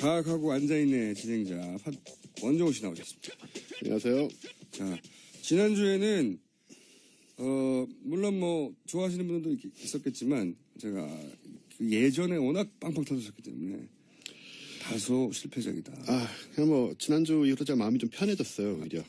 과학하고 앉아있네 진행자 원종우 씨 나오셨습니다. 안녕하세요. 자, 지난주에는 물론 뭐 좋아하시는 분들도 있었겠지만 제가 예전에 워낙 빵빵 터졌었기 때문에 다소 실패적이다. 그냥 뭐 지난주 이후로 제가 마음이 좀 편해졌어요, 오히려.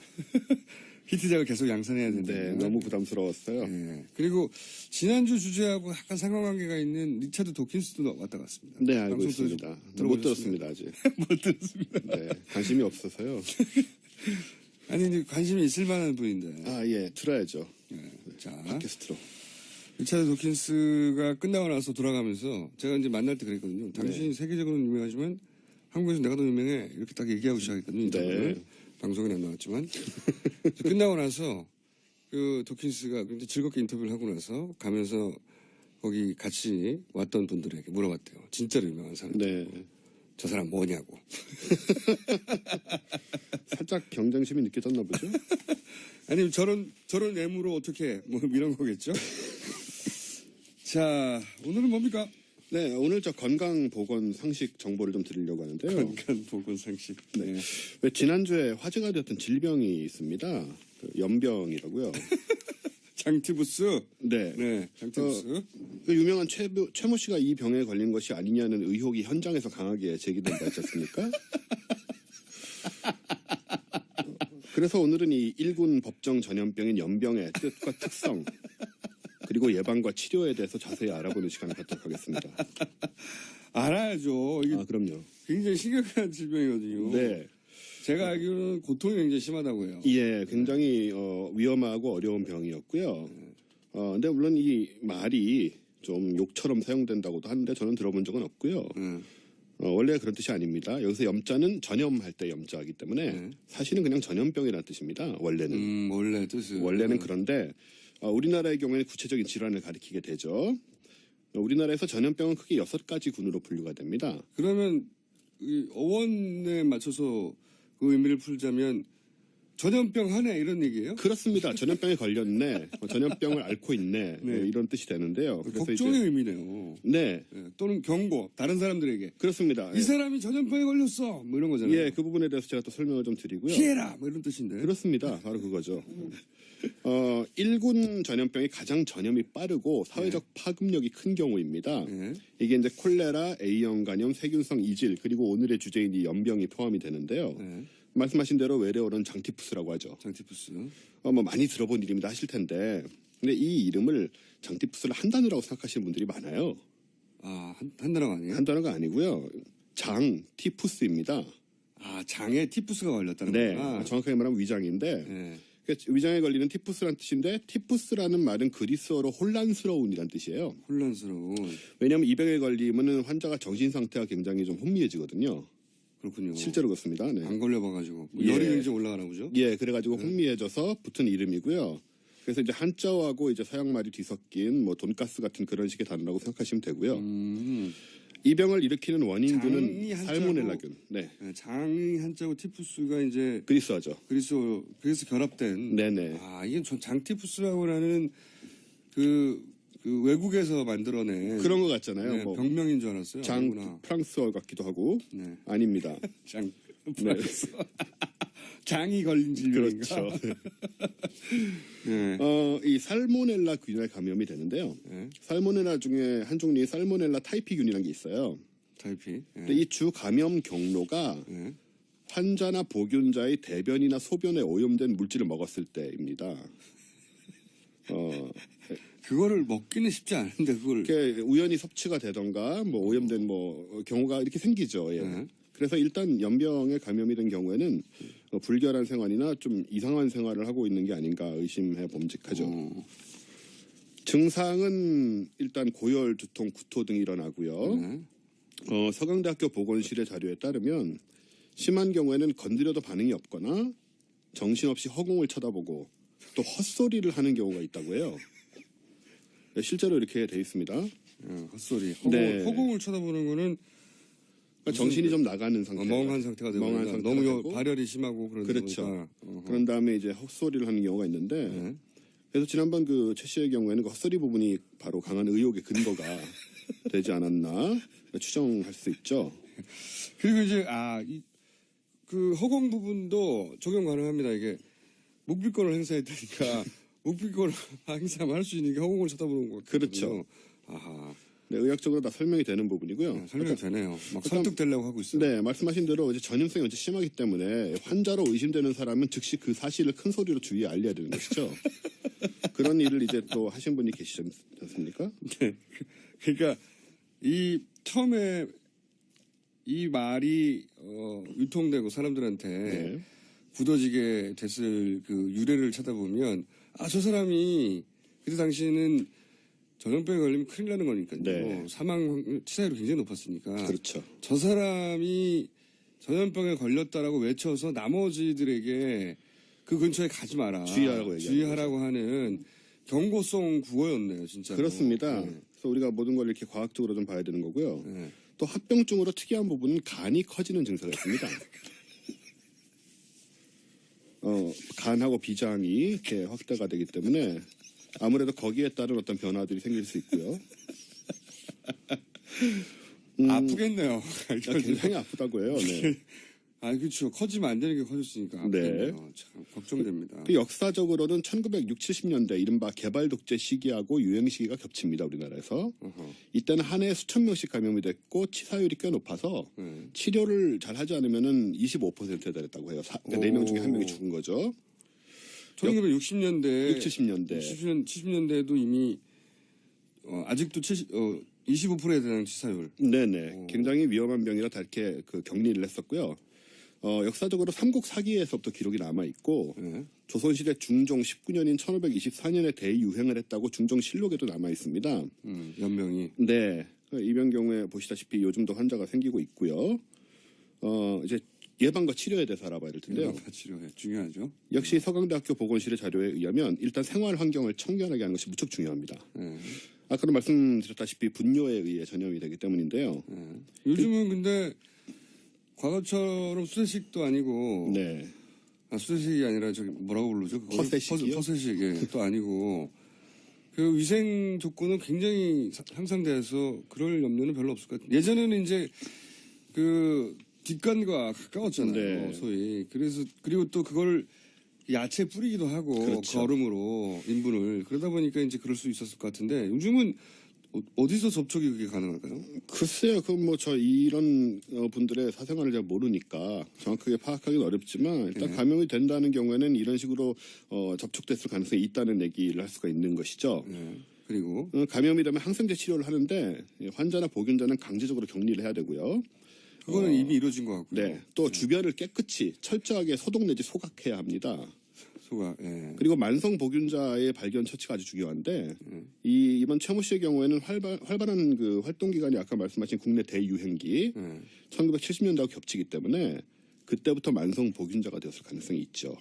히트작을 계속 양산해야 되는데. 네, 너무 부담스러웠어요. 네. 그리고 지난주 주제하고 약간 상관관계가 있는 리차드 도킨스도 왔다 갔습니다. 네, 알고 있습니다. 못 들었습니다, 아직. 못 들었습니다. 네, 관심이 없어서요. 아니, 이제 관심이 있을 만한 분인데. 예, 들어야죠. 네. 자. 팟캐스트로. 리차드 도킨스가 끝나고 나서 돌아가면서 제가 이제 만날 때 그랬거든요. 당신이 세계적으로는 유명하지만 한국에서 내가 더 유명해. 이렇게 딱 얘기하고 시작했거든요. 인터뷰를. 방송에 안 나왔지만. 끝나고 나서 그 도킨스가 굉장히 즐겁게 인터뷰를 하고 나서 가면서 거기 같이 왔던 분들에게 물어봤대요. 진짜로 유명한 사람. 네. 저 사람 뭐냐고. 살짝 경쟁심이 느껴졌나 보죠? 아니, 저런 외모로 어떻게, 뭐, 이런 거겠죠? 자, 오늘은 뭡니까? 네, 오늘 저 건강보건 상식 정보를 좀 드리려고 하는데요. 건강보건 상식. 네. 왜 지난주에 화제가 되었던 질병이 있습니다. 그 연병이라고요. 장티부스? 네. 네, 장티부스. 그 유명한 최모 씨가 이 병에 걸린 것이 아니냐는 의혹이 현장에서 강하게 제기된 바 있지 않습니까? 그래서 오늘은 이 1군 법정 전염병인 연병의 뜻과 특성, 그리고 예방과 치료에 대해서 자세히 알아보는 시간을 갖도록 하겠습니다. 알아야죠. 이게 그럼요. 굉장히 심각한 질병이거든요. 네. 제가 알기로는 고통이 굉장히 심하다고 해요. 예, 굉장히 위험하고 어려운 병이었고요. 근데 물론 이 말이 좀 욕처럼 사용된다고도 하는데 저는 들어본 적은 없고요. 원래 그런 뜻이 아닙니다. 여기서 염자는 전염할 때 염자이기 때문에 사실은 그냥 전염병이라는 뜻입니다. 원래는. 원래 뜻은. 원래는 그런데 우리나라의 경우에는 구체적인 질환을 가리키게 되죠. 우리나라에서 전염병은 크게 6가지 군으로 분류가 됩니다. 그러면 이 어원에 맞춰서 그 의미를 풀자면 전염병 하네 이런 얘기예요? 그렇습니다. 전염병에 걸렸네, 전염병을 앓고 있네, 네. 이런 뜻이 되는데요. 그래서 걱정의 의미네요. 네. 또는 경고, 다른 사람들에게. 그렇습니다. 이 사람이 전염병에 걸렸어, 뭐 이런 거잖아요. 예, 그 부분에 대해서 제가 또 설명을 좀 드리고요. 피해라, 뭐 이런 뜻인데. 그렇습니다. 바로 그거죠. 1군 전염병이 가장 전염이 빠르고 사회적 파급력이 큰 경우입니다. 이게 이제 콜레라, A형 간염, 세균성 이질, 그리고 오늘의 주제인 이 연병이 포함이 되는데요. 말씀하신 대로 외래어로는 장티푸스라고 하죠. 장티푸스. 뭐 많이 들어본 이름이다 하실 텐데, 근데 이 이름을 장티푸스를 한 단어라고 생각하시는 분들이 많아요. 한 단어가 아니에요? 한 단어가 아니고요. 장티푸스입니다. 장에 티푸스가 걸렸다는 네, 거구나. 정확하게 말하면 위장인데, 그러니까 위장에 걸리는 티푸스라는 뜻인데, 티푸스라는 말은 그리스어로 혼란스러운이란 뜻이에요. 혼란스러운. 왜냐하면 이 병에 걸리면은 환자가 정신 상태가 굉장히 좀 혼미해지거든요. 그렇군요. 실제로 그렇습니다. 네. 안 걸려봐가지고. 예. 열이 굉장히 올라가나 보죠? 예, 그래가지고 혼미해져서 붙은 이름이고요. 그래서 이제 한자어하고 이제 서양말이 뒤섞인 뭐 돈가스 같은 그런 식의 단어라고 생각하시면 되고요. 이 병을 일으키는 원인균은 살모넬라균. 네. 장이 한자고 티푸스가 이제 그리스어죠. 그래서 결합된. 네네. 이게 전 장티푸스라고 하는 그 외국에서 만들어낸 그런 것 같잖아요. 네, 뭐 병명인 줄 알았어요. 장 프랑스어 같기도 하고. 네. 아닙니다. 장 프랑스. 장이 걸린 질병인가? 그렇죠. 네. 이 살모넬라 균에 감염이 되는데요. 살모넬라 중에 한 종류의 살모넬라 타이피균이라는 게 있어요. 타이피. 근데 이 주 감염 경로가 환자나 보균자의 대변이나 소변에 오염된 물질을 먹었을 때입니다. 그거를 먹기는 쉽지 않은데 그걸. 이렇게 우연히 섭취가 되던가 뭐 오염된 뭐 경우가 이렇게 생기죠. 예. 그래서 일단 연병에 감염이 된 경우에는 불결한 생활이나 좀 이상한 생활을 하고 있는 게 아닌가 의심해 봄직하죠. 증상은 일단 고열, 두통, 구토 등이 일어나고요. 서강대학교 보건실의 자료에 따르면 심한 경우에는 건드려도 반응이 없거나 정신없이 허공을 쳐다보고 또 헛소리를 하는 경우가 있다고 해요. 실제로 이렇게 돼 있습니다. 헛소리. 네. 허공을 쳐다보는 거는 그러니까 정신이 좀 나가는 상태. 멍한 상태가 되고 너무 발열이 심하고 그런 그렇죠. 그런 다음에 이제 헛소리를 하는 경우가 있는데 그래서 지난번 그 최 씨의 경우에는 그 헛소리 부분이 바로 강한 의혹의 근거가 되지 않았나 추정할 수 있죠. 그리고 이제 그 허공 부분도 적용 가능합니다. 이게 묵비권을 행사했다니까 묵비권을 행사하면 할 수 있는 게 허공을 쳐다보는 거. 그렇죠. 아하. 네, 의학적으로 다 설명이 되는 부분이고요. 네, 설명이 되네요. 막 설득되려고 하고 있어요. 네, 말씀하신 대로 이제 전염성이 어째 심하기 때문에 환자로 의심되는 사람은 즉시 그 사실을 큰 소리로 주위에 알려야 되는 것이죠. 그런 일을 이제 또 하신 분이 계시지 않습니까? 네. 그러니까 처음에 이 말이 유통되고 사람들한테 네. 굳어지게 됐을 그 유래를 찾아보면 저 사람이 그때 당시에는 전염병에 걸리면 큰일 나는 거니까요. 네. 치사율이 굉장히 높았으니까. 그렇죠. 저 사람이 전염병에 걸렸다라고 외쳐서 나머지들에게 그 근처에 가지 마라. 주의하라고 하는 경고성 구호였네요, 진짜. 그렇습니다. 네. 그래서 우리가 모든 걸 이렇게 과학적으로 좀 봐야 되는 거고요. 네. 또 합병증으로 특이한 부분은 간이 커지는 증세가 있습니다. 간하고 비장이 이렇게 확대가 되기 때문에 아무래도 거기에 따른 어떤 변화들이 생길 수 있고요. 아프겠네요. 굉장히 아프다고 해요. 네. 그렇죠. 커지면 안 되는 게 커졌으니까. 네. 참 걱정됩니다. 그 역사적으로는 1960, 70년대 이른바 개발 독재 시기하고 유행 시기가 ገብ칩니다. 우리나라에서. 이때는 한 해에 수천 명씩 감염이 됐고 치사율이 꽤 높아서 치료를 잘 하지 않으면은 25%에 달했다고 해요. 4명 중에 1명이 죽은 거죠. 1960년대, 70년대. 70년대에도 이미 아직도 25%에 대한 치사율. 네네. 굉장히 위험한 병이라 다 이렇게 그 격리를 했었고요. 역사적으로 삼국 사기에서부터 기록이 남아있고, 조선시대 중종 19년인 1524년에 대유행을 했다고 중종실록에도 남아있습니다. 연명이. 네. 이 병 경우에 보시다시피 요즘도 환자가 생기고 있고요. 이제 예방과 치료에 대해서 알아봐야 될 텐데요. 예방과 치료에 중요하죠. 역시 서강대학교 보건실의 자료에 의하면 일단 생활 환경을 청결하게 하는 것이 무척 중요합니다. 아까도 말씀드렸다시피 분뇨에 의해 전염이 되기 때문인데요. 요즘은 근데 과거처럼 수세식도 아니고, 네. 수세식이 아니라 저기 뭐라고 부르죠? 허세식이요? 허세식도 아니고 그 위생 조건은 굉장히 향상돼서 그럴 염려는 별로 없을 것 같아요. 예전에는 이제 그 뒷간과 가까웠잖아요. 네. 소위. 그리고 또 그걸 야채 뿌리기도 하고 그렇죠. 그 얼음으로 인분을 그러다 보니까 이제 그럴 수 있었을 것 같은데 요즘은 어디서 접촉이 그게 가능할까요? 글쎄요, 이런 분들의 사생활을 잘 모르니까 정확하게 파악하기는 어렵지만 일단 감염이 된다는 경우에는 이런 식으로 접촉됐을 가능성이 있다는 얘기를 할 수가 있는 것이죠. 그리고 감염이 되면 항생제 치료를 하는데 환자나 보균자는 강제적으로 격리를 해야 되고요. 그거는 이미 이루어진 것 같고요. 네, 또 주변을 깨끗이 철저하게 소독 내지 소각해야 합니다. 그리고 만성 보균자의 발견 처치가 아주 중요한데 이번 최모 씨의 경우에는 활발한 그 활동 기간이 아까 말씀하신 국내 대유행기 1970년대하고 겹치기 때문에 그때부터 만성 보균자가 되었을 가능성이 있죠.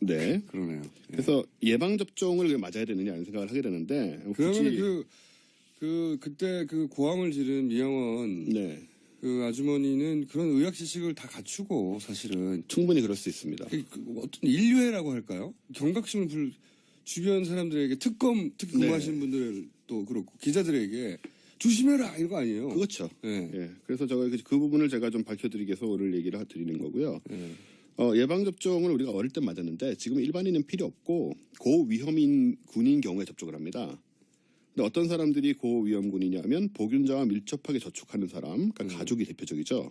네. 그러네요. 그래서 예방 접종을 맞아야 되느냐 이런 생각을 하게 되는데 그러면 그때 그 고함을 지른 미영원 네. 그 아주머니는 그런 의학 지식을 다 갖추고 사실은 충분히 그럴 수 있습니다. 어떤 인류애라고 할까요? 경각심을 주변 사람들에게 특히 근무하시는 분들도 그렇고 기자들에게 조심해라 이거 아니에요? 그렇죠. 네. 예. 그래서 그 부분을 제가 좀 밝혀드리기 위해서 오늘 얘기를 드리는 거고요. 예방 접종을 우리가 어릴 때 맞았는데 지금 일반인은 필요 없고 고위험인 군인 경우에 접종을 합니다. 근데 어떤 사람들이 고위험군이냐면 보균자와 밀접하게 접촉하는 사람, 그러니까 가족이 대표적이죠.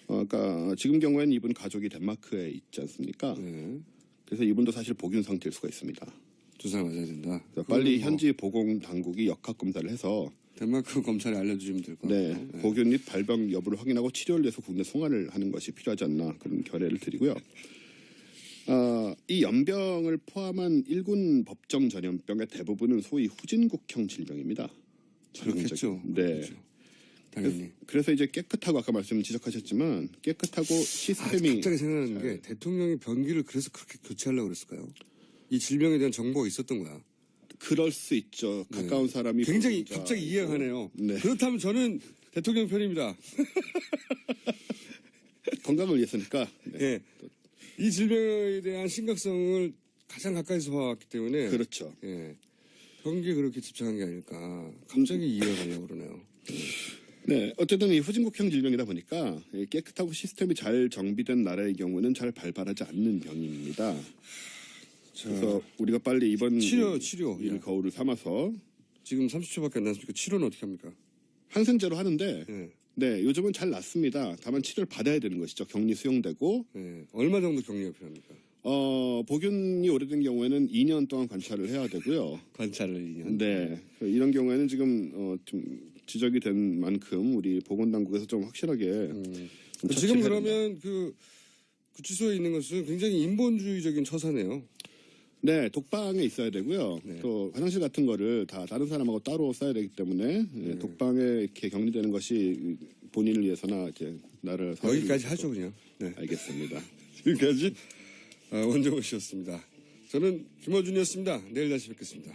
그러니까 지금 경우에는 이분 가족이 덴마크에 있지 않습니까? 그래서 이분도 사실 보균 상태일 수가 있습니다. 주사 맞아야 된다. 빨리 현지 보건 당국이 역학 검사를 해서 덴마크 검찰에 알려주시면 될 것 같아요. 네, 보균 및 발병 여부를 확인하고 치료를 위해서 국내 송환을 하는 것이 필요하지 않나 그런 결의를 드리고요. 이 연병을 포함한 1군 법정 전염병의 대부분은 소위 후진국형 질병입니다. 그렇겠죠. 네. 그렇죠. 당연히. 그래서 이제 깨끗하고 아까 말씀 지적하셨지만 깨끗하고 시스템이 갑자기 생각나는 게 대통령이 변기를 그래서 그렇게 교체하려고 그랬을까요? 이 질병에 대한 정보가 있었던 거야. 그럴 수 있죠. 가까운 사람이 굉장히 갑자기 이해가 가네요. 네. 그렇다면 저는 대통령 편입니다. 건강을 위해서니까. 네. 네. 이 질병에 대한 심각성을 가장 가까이서 봐왔기 때문에 그렇죠. 예. 변기에 그렇게 집착한 게 아닐까. 갑자기 이해가 가려고 그러네요. 네, 어쨌든 이 후진국형 질병이다 보니까 깨끗하고 시스템이 잘 정비된 나라의 경우는 잘 발발하지 않는 병입니다. 그래서 우리가 빨리 이번 치료. 이 예. 거울을 삼아서 지금 30초밖에 안 남았으니까 치료는 어떻게 합니까? 한센제로 하는데 예. 네, 요즘은 잘 낫습니다. 다만 치료를 받아야 되는 것이죠. 격리 수용되고 예. 얼마 정도 격리가 필요합니까? 보균이 오래된 경우에는 2년 동안 관찰을 해야 되고요. 관찰을 2년. 네, 이런 경우에는 지금 좀 지적이 된 만큼 우리 보건당국에서 좀 확실하게 좀 지금 처치해야 된다. 그러면 그 구치소에 있는 것은 굉장히 인본주의적인 처사네요. 네, 독방에 있어야 되고요. 네. 또 화장실 같은 거를 다 다른 사람하고 따로 써야 되기 때문에 독방에 이렇게 격리되는 것이 본인을 위해서나 이제 나를 여기까지 하죠 그냥. 네. 알겠습니다. 지금까지 원정호 씨였습니다. 저는 김어준이었습니다. 내일 다시 뵙겠습니다.